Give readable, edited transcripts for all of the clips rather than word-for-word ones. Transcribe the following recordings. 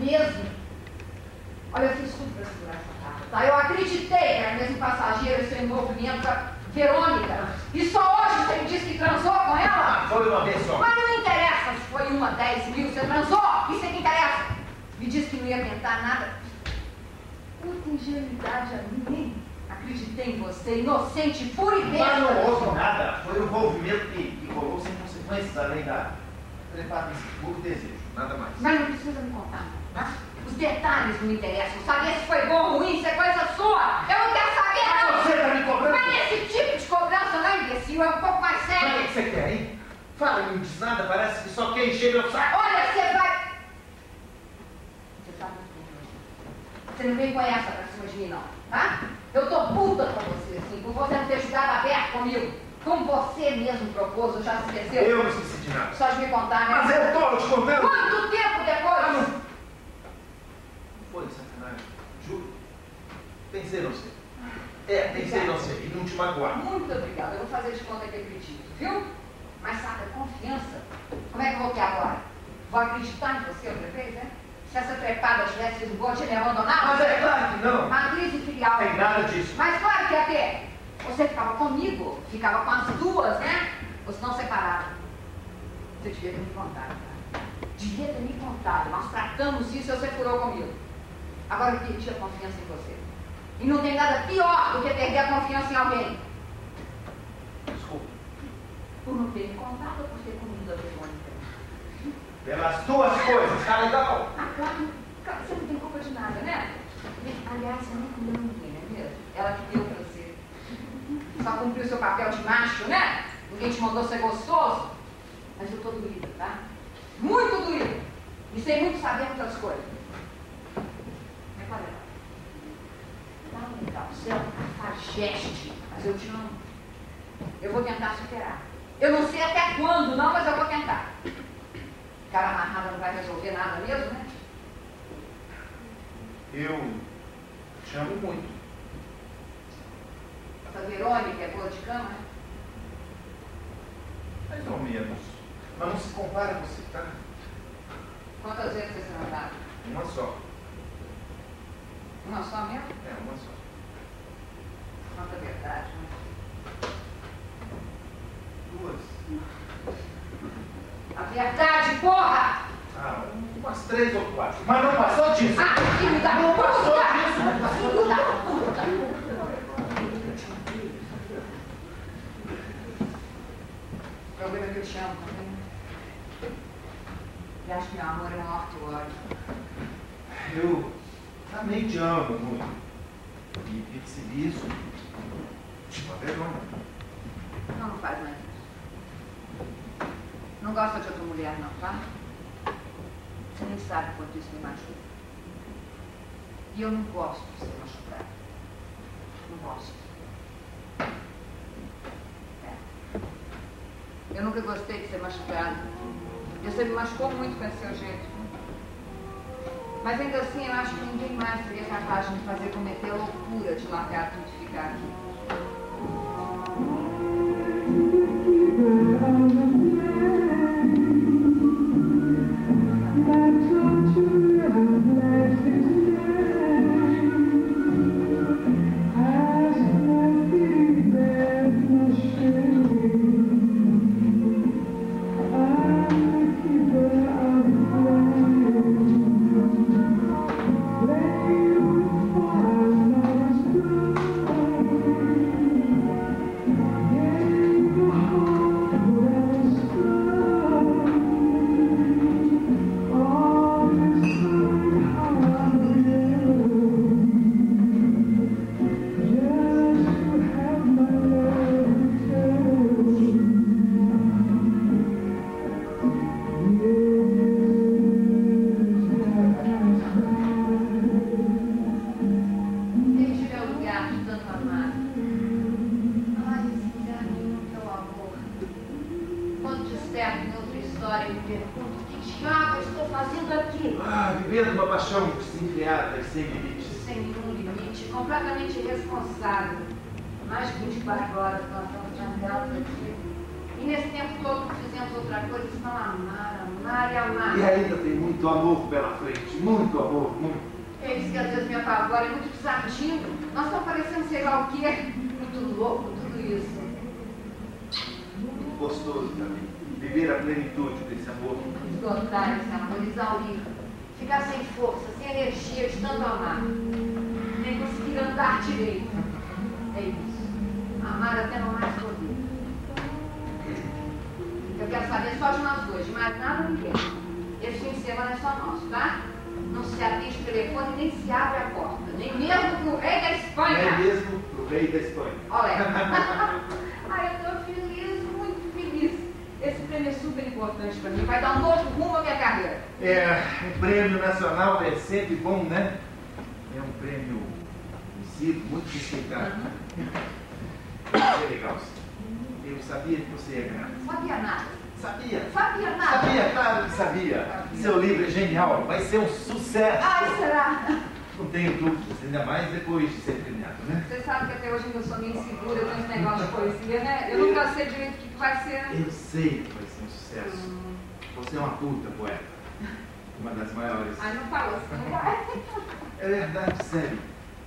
mesmo. Olha, eu fiz tudo para segurar essa carta, tá? Eu acreditei que era mesmo passageiro esse envolvimento com a Verônica. E só hoje você me disse que transou com ela? Foi uma vez só. Mas não interessa se foi uma, 10 mil, você transou. Isso é que interessa. Me disse que não ia tentar nada. Puta ingenuidade a mim, hein? Acreditei em você, inocente, puro e besta. Mas não houve nada. Foi um envolvimento que rolou sem consequências, além da trepada por desejo. Nada mais. Mas não precisa me contar, tá? Os detalhes não me interessam. Saber se foi bom ou ruim, isso é coisa sua. Eu não quero saber, não. Você tá me cobrando? Mas esse tipo de cobrança não, imbecil, é um pouco mais sério. Mas o que você quer, hein? Fala, não diz nada, parece que só quer encher meu saco. Olha, você vai... Você sabe tudo. Você não vem com essa pra cima de mim, não, tá? Eu tô puta com você, assim, por você não ter jogado aberto comigo. Como você mesmo propôs, eu já se esqueceu. Eu não esqueci de nada. Só de me contar, né? Mas eu tô te contando. Quanto tempo depois? Não foi sacanagem, juro. Pensei não sei. Pensei não sei, e não te magoar. Muito obrigada, eu vou fazer de conta que acredito, viu? Mas sabe, confiança. Como é que eu vou ter agora? Vou acreditar em você outra vez, né? Se essa trepada tivesse sido boa, tinha me abandonado? Mas é claro que não. Matriz e filial. Tem nada disso. Mas claro que ia ter. Você ficava comigo, ficava com as duas, né? Ou se não separado. Você devia ter me contado, tá? Devia ter me contado. Nós tratamos isso e você furou comigo. Agora eu perdi a confiança em você. E não tem nada pior do que perder a confiança em alguém. Desculpa. Por não ter me contado ou por ter comido a Verônica? Pelas tuas coisas, tá legal? Ah, claro, você não tem culpa de nada, né? Aliás, você nem comeu ninguém, não é mesmo? Ela que deu pra você. Só cumpriu seu papel de macho, né? Ninguém te mandou ser gostoso. Mas eu tô doída, tá? Muito doída. E sei muito saber muitas coisas. Mas qual é? Tá legal, você é um cafajeste, mas eu te amo. Eu vou tentar superar. Eu não sei até quando, não, mas eu vou tentar. Cara amarrada não vai resolver nada mesmo, né? Eu te amo muito. Essa Verônica é boa de cama, né? Mais ou menos. Mas não se compara a você, tá? Quantas vezes vocês se mandaram? Uma só. Uma só mesmo? Uma só. Quanta verdade, né? Duas. A verdade, porra! Umas 3 ou 4. Mas não passou disso. Filho da Não puta! passou disso. Filho da puta! O problema é que eu te amo também. E acho que meu amor é maior que o ódio. Eu também te amo muito. E percebi isso de uma vergonha. Não faz mais isso. Não gosta de outra mulher, não, tá? Você nem sabe quanto isso me machuca. E eu não gosto de ser machucada. Não gosto. Eu nunca gostei de ser machucada. E você me machucou muito com esse seu jeito. Mas ainda assim, eu acho que ninguém mais seria capaz de me fazer cometer a loucura de largar tudo e ficar aqui. Vivendo uma paixão desenfreada e sem limites. Sem nenhum limite, completamente irresponsável. Mais de 24 horas nós estamos trancados aqui. E nesse tempo todo fizemos outra coisa senão amar, amar e amar. E ainda tem muito amor pela frente, muito amor, muito. É isso que às vezes me apavora, é muito desartido. Nós estamos parecendo sei lá o quê, muito louco, tudo isso. Muito gostoso também. Viver a plenitude desse amor. Esgotar esse amor, exaurir. Ficar sem força, sem energia de tanto amar. Nem conseguir andar direito. É isso. Amar até não mais poder. Eu quero saber só de nós dois, de mais nada ninguém. Esse fim de semana é só nosso, tá? Não se atende o telefone nem se abre a porta. Nem mesmo pro rei da Espanha. Nem mesmo pro rei da Espanha. Olha. Ai, eu estou feliz, muito feliz. Esse prêmio é super importante para mim. Vai dar um novo rumo à minha carreira. É, um prêmio nacional é sempre bom, né? É um prêmio conhecido, muito respeitado. É legal. Eu sabia que você ia ganhar. Sabia nada. Sabia? Sabia nada. Sabia, claro que sabia. Seu livro é genial, vai ser um sucesso. Ai, será? Não tenho dúvidas, ainda mais depois de ser premiado, né? Você sabe que até hoje eu sou meio insegura com esse negócio de poesia, né? Eu nunca sei direito o que vai ser. Eu sei que vai ser um sucesso. Você é uma puta poeta. Uma das maiores. Ai, não fala assim, não vai. É verdade, sério.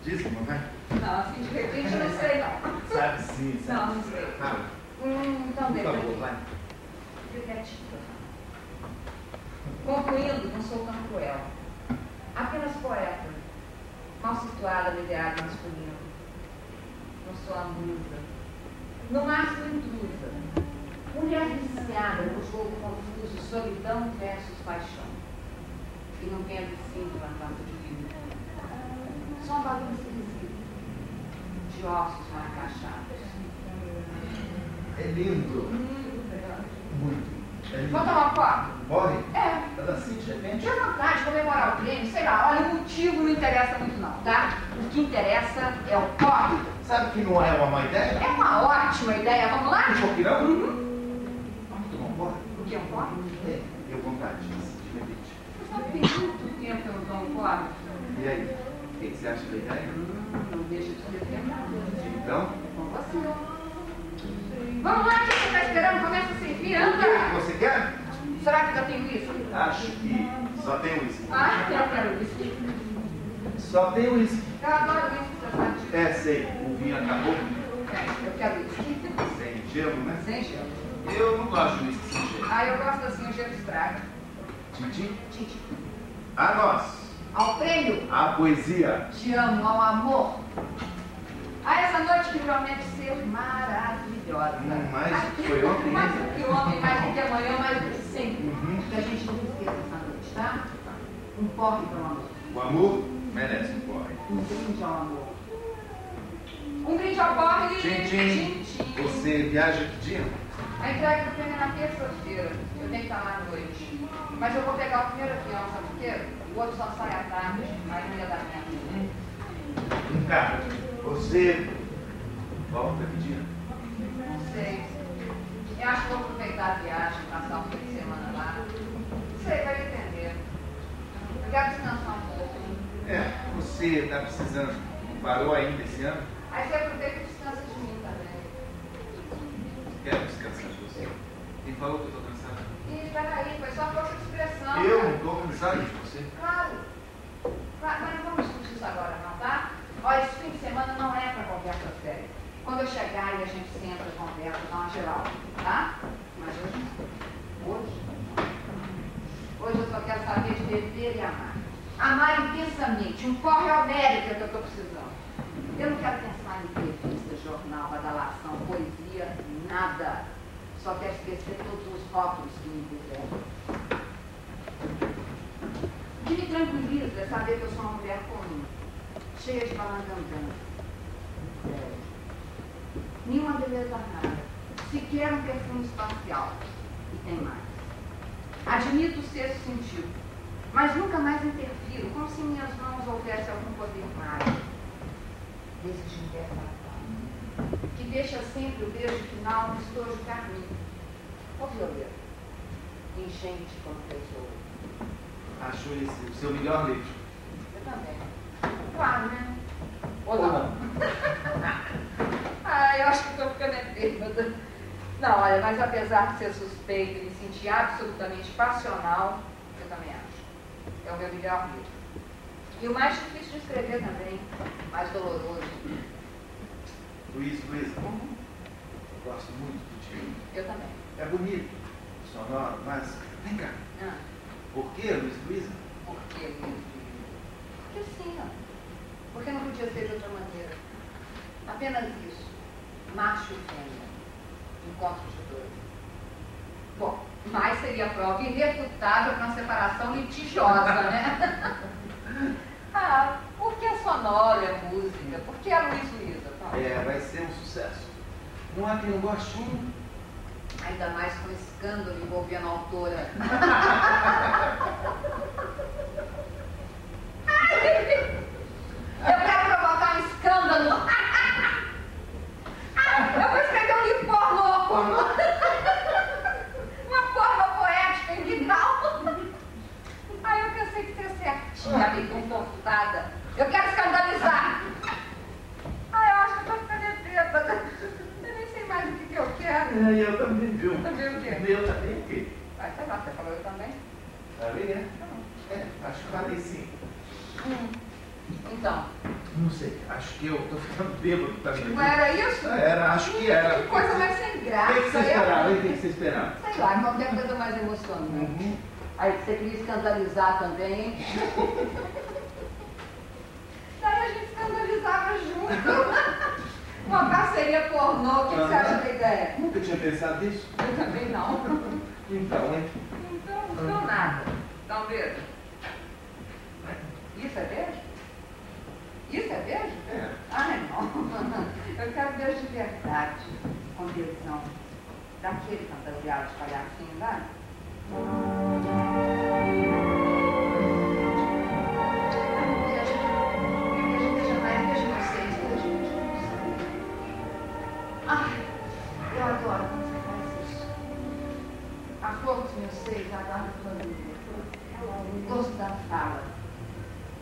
Diz que não vai? Não, assim, de repente eu não sei, não. Sabe sim, sabe. Não, não sei. Fala. Então, Por deixa favor, vai. Concluindo, não sou tão cruel. Apenas poeta, mal situada no ideário masculino. Não sou a musa, no máximo intrusa. Mulher viciada no jogo confuso, solidão versus paixão. E não vendo sim de uma taça de vinho. Só um bagulho esquisito, de ossos mal encaixados. É lindo. Muito. É lindo. Vamos tomar um copo? Morre? É. Tá assim, de repente? Tinha vontade de comemorar o prêmio, sei lá, olha, o motivo não interessa muito não, tá? O que interessa é o copo. Sabe que não é uma má ideia? É uma ótima ideia, vamos lá? Por que não? Uhum. Vamos tomar um copo? O que é um copo? É, deu vontade, de repente. Eu só tem muito tempo que eu não tomo um copo. E aí? O que você acha da ideia? Não deixa de ser tempo. Então? Com você. Vamos lá, o que você está esperando? Começa a servir, O anda. que você quer? Será que já tem isso? Acho que só tem uísque. Ah, eu quero isso. Só tem uísque. Eu adoro isso, você sabe disso. É, sei. O vinho acabou. É, eu quero isso. Sem gelo, né? Sem gelo. Eu não gosto de uísque sem gelo. Ah, eu gosto assim, o gelo estraga. Tintim? Titi. A nós. Ao prêmio. A poesia. Te amo, ao amor. A essa noite que promete ser maravilhosa. Mas foi ontem, né? Mais do que ontem, mais do que amanhã, mais do que sempre. Uhum. Que a gente não esqueça essa noite, tá? Um porre para o amor. O amor merece um porre. Um brinde ao amor. Um brinde ao porre. Tintim. Tintim. Você viaja que dia? A entrega do prêmio é na terça-feira. Eu tenho que estar lá à noite. Mas eu vou pegar o primeiro avião, sabe por quê? O outro só sai à tarde, aí não ia dar tempo. Vem cá. Você volta que dia? Não sei. Eu acho que vou aproveitar a viagem, passar um fim de semana lá. Não sei, vai entender. Eu quero descansar um pouco. É, você está precisando. Não parou ainda esse ano? Aí você aproveita e descansa de mim também. Quero descansar de você. Quem falou que eu estou cansado? Ih, peraí, foi só força de expressão. Eu cara. não estou cansado de você. Claro. Mas não vamos discutir isso agora não, tá? Olha, esse fim de semana não é para conversa séria. Quando eu chegar e a gente senta, conversa, dá uma geral, tá? Mas hoje não. Hoje eu só quero saber de beber e amar. Amar intensamente, um porre homérico é o que eu estou precisando. Eu não quero pensar em entrevista, jornal, badalação, poesia, nada. Só quero esquecer todos os rótulos que me fizeram. O que me tranquiliza é saber que eu sou uma mulher comum, cheia de balangandã. Nenhuma beleza rara, sequer um perfume espacial. E tem mais. Admito o sexto sentido, mas nunca mais interfiro, como se em minhas mãos houvesse algum poder mágico. Desse universal, que deixa sempre o beijo final no estojo carmim, ou violeta, enchente como tesouro. Acho esse o seu melhor livro. Eu também. Claro, né? Ou Ou não? Ah, eu acho que estou ficando bêbada. Não, olha, mas apesar de ser suspeito e me sentir absolutamente passional, eu também acho. É o meu livre-arbítrio. E o mais difícil de escrever também, mais doloroso. Luísa, eu gosto muito do tio. Eu também. É bonito, sonoro, mas vem cá. Por que, Luísa? Por que, Luísa? Porque sim, ó. Porque não podia ser de outra maneira. Apenas isso. Macho e fêmea. Encontro de dois. Bom, mas seria prova irrefutável para uma separação litigiosa, né? Porque é sonora, é música? Por que a Luísa? Vai ser um sucesso. Não há quem não goste. Ainda mais com escândalo envolvendo a autora. Eu quero provocar um escândalo. Eu vou escrever um livro pornô. Uma forma poética e vital. Eu pensei que ser certinha, meio confortada. Eu quero escandalizar. Eu acho que eu estou ficando bêbada. Eu nem sei mais o que eu quero. Eu também, viu? Também o quê? Eu também o quê? Sei lá, você falou eu também? Falei, né? Acho que falei sim. Então. Não sei, acho que eu estou ficando bêbado também. Não era isso? Era, acho que era. Que coisa mais sem graça. O que você esperava? O que você esperava? Sei lá, qualquer coisa mais emocionante. Aí você queria escandalizar também. Daí a gente escandalizava junto. Uma parceria pornô, o que você acha da ideia? Nunca tinha pensado nisso. Eu também não. Então, hein? Então nada. Dá um beijo. Isso é beijo? Isso é beijo? Ai, não. Eu quero beijo de verdade, com tesão. Daquele fantasiado de palhacinho, vai? Eu adoro quando você faz isso. A flor dos meus seios, adoro família. O gosto da fala.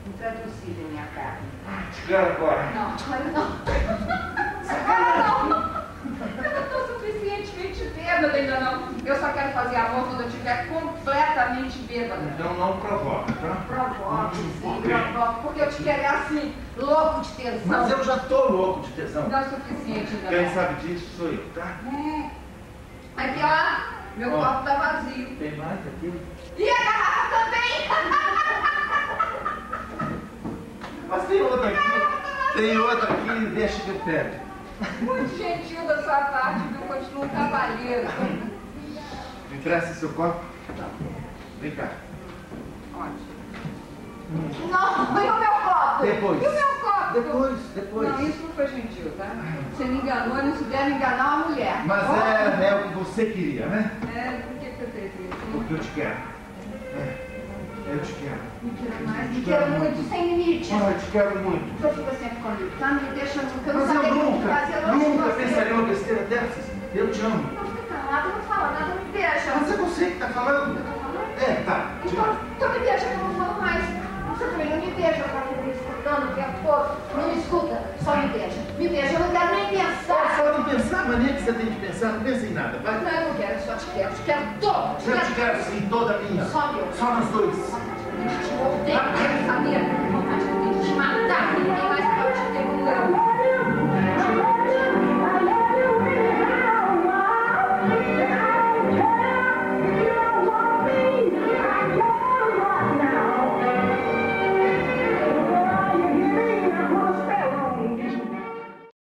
Intraduzível em minha carne. Te quero agora. Não, mas não. Agora não. Eu não estou suficientemente bêbada ainda não. Eu só quero fazer amor quando eu estiver completamente bêbada. Então não provoca, tá? Provoque, sim, provoque. Porque eu te quero assim, louco de tesão. Mas eu já estou louco de tesão. Não é suficiente ainda Quem não. sabe disso sou eu, tá? Aqui, ó. Meu copo tá vazio. Tem mais aqui? E a garrafa também. Mas tem outra aqui. Tem outra aqui, deixa que eu pego. Muito gentil da sua parte, viu? Continua um cavalheiro. Me empresta seu copo? Vem cá. Ótimo. Não, e o meu copo? Depois. E o meu copo? Depois. Não, isso não foi gentil, tá? Você me enganou e não se deve enganar uma mulher. Mas é o que você queria, né? Por que você fez isso? Porque eu te quero. Eu te quero. Me quero mais, me quero muito, sem limite. Eu te quero muito. Você fica sempre comigo, tá? Me deixa nunca. Eu não Mas eu sabia o que fazer. nunca pensaria uma besteira dessas. Eu te amo. Não fica calado, não fala nada, me beija. Mas é você que está falando. Tá. Então me beija que eu não falo mais. Você também não me beija, eu quero me escutando o tempo todo. Não me escuta, só me beija. Me beija, eu não quero nem pensar. Só não pensar, mania que você tem que pensar, não pensa em nada, vai. Não, eu não quero, eu só te quero todo. Eu te quero sim, toda minha. Só meu. Só nós dois. Eu te odeio, sabia? Vontade de te matar, ninguém mais pode te ter como eu.